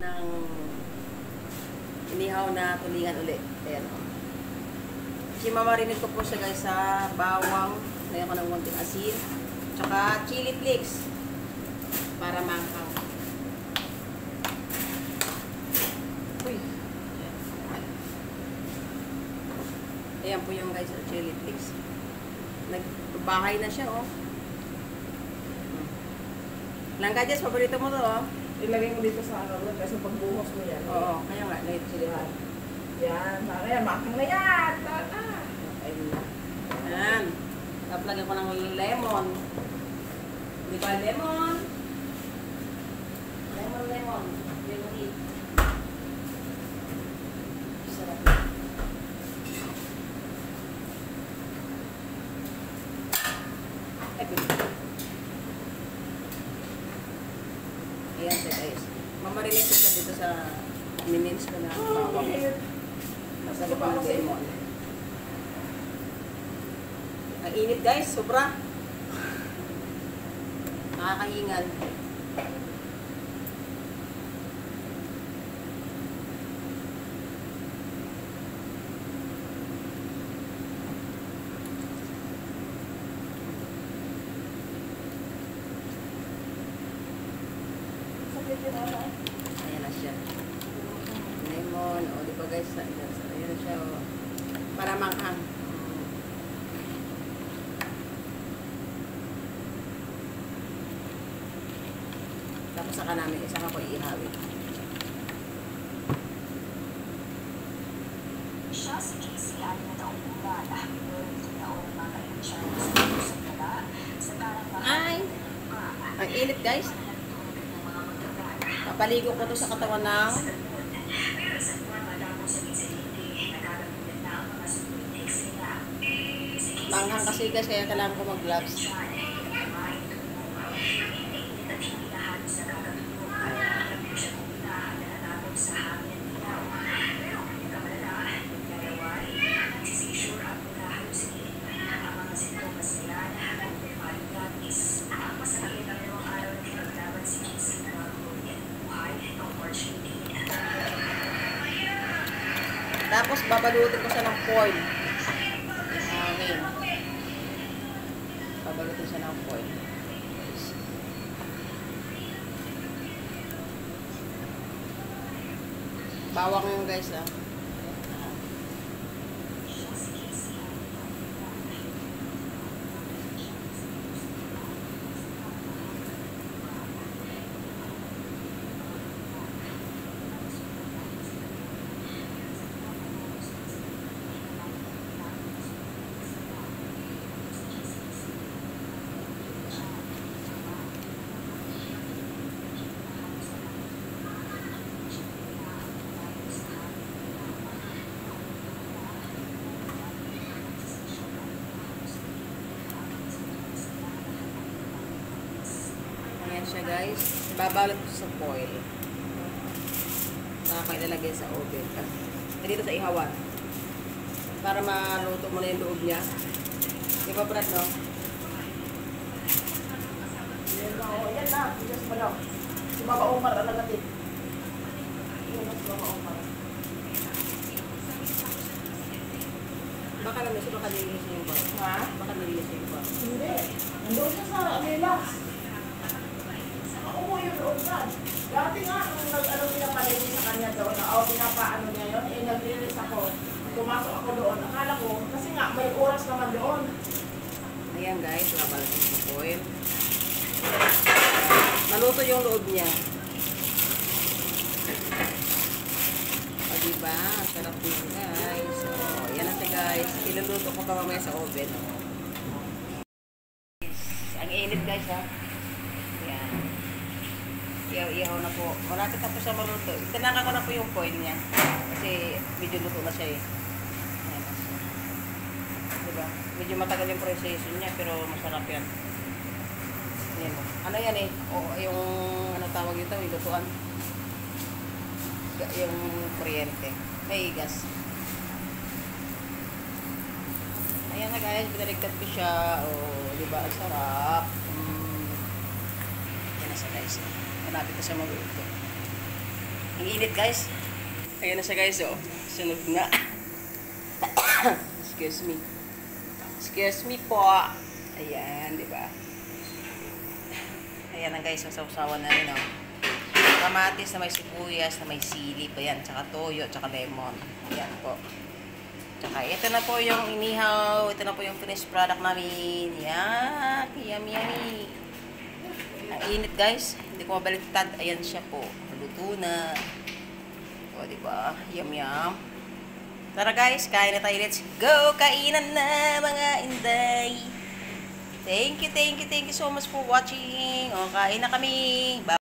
ng inihaw na tulingan ulit. Ayan o. Kasi mamarinig ko po siya guys sa bawang. Lagyan ko ng konting asin. Tsaka chili flakes. Para mangkang. Uy. Ayan po yung guys, chili flakes. Nagbahay na siya, oh. Langka, Jess, paborito mo to, oh. Ilagay mo dito sa ano, kasi pagbuhos mo yan. Oo, kaya nga, lagay ito silihan. Yan, kaya makang na yan. Tata. Ayan. Tapos lagyan ko ng lemon. Di ba lemon? Lemon. Yung heat. Sarap. Ayan siya guys. Mamarinig ko siya dito sa minutes ko na bawang. Masalo pa ng lemon. Ang init guys, sobra. Nakakahingal. Ayan na siya. Lemon. O, di ba guys? Ayan na siya. O. Para manghang. Tapos saka namin, saka ko iihawin. Siya si Casey ay nataong ulan. Ito na o mga kailansyar sa Ay! Ang init guys. Papaligo ko to sa katawan ng manghang kasi guys, kaya kailangan ko mag-gloves. Tapos babalutin ko siya ng foil. Ayan. Babalutin siya ng foil. Bawang yung guys, ah. Ayan siya guys. Babalot ko sa foil. Saka kayo ilalagay sa oven. Dito sa ihawan. Para maluto mo na yung loob niya. Di ba Brad, no? Yan na. Just mo lang. Si Baba Omar, ang nagatid. Yan na si Baba Omar. Baka naman siya, baka nilinis niya yung bar. Ha? Baka nilinis niya yung bar. Hindi. Nandun siya sa Relax. Oo, yun doon ka. Dati nga, nung nag-ano pinapalinis sa kanya doon, pinapaano niya yun, nag-release ako. Pumasok ako doon. Akala ko, kasi nga, may oras naman doon. Ayan guys, babalot ko sa foil. Maluto yung loob niya. O diba? Sarap din guys. So, yan na siya guys. Iluluto ko pa mamaya sa oven. Ang init guys ha. Yan. Ihaw-ihaw na po. Malapit na po siya maluto. Tinaka ko na po yung foil niya. Kasi medyo luto na siya eh. Ayan na siya. Diba? Medyo matagal yung processing niya pero masarap yan. Ayan mo. Ano yan eh? O, yung ano tawag ito? Yung lutuan. Yung kuryente. May gas. Ayan na guys. Pinaligtad ko siya. O, diba? Ang sarap. Yan na siya guys. Malapit na siya maluto. Ang init guys. Ayan na siya guys, oh. Sunog na. Excuse me. Excuse me po. Ayan, di ba? Ayan na guys, sasaw-sawan na rin, oh. Kamatis na may sibuyas, na may sili pa yan, tsaka toyo, tsaka lemon. Ayan po. Tsaka ito na po yung inihaw, ito na po yung finished product namin. Yan, yummy, yummy. Ang init guys, hindi ko mabaliktad. Ayan siya po, maluto na. O, diba? Yum, yum. Tara guys, kain na tayo. Let's go! Kainan na mga inday. Thank you so much for watching. O, kain na kami. Bye.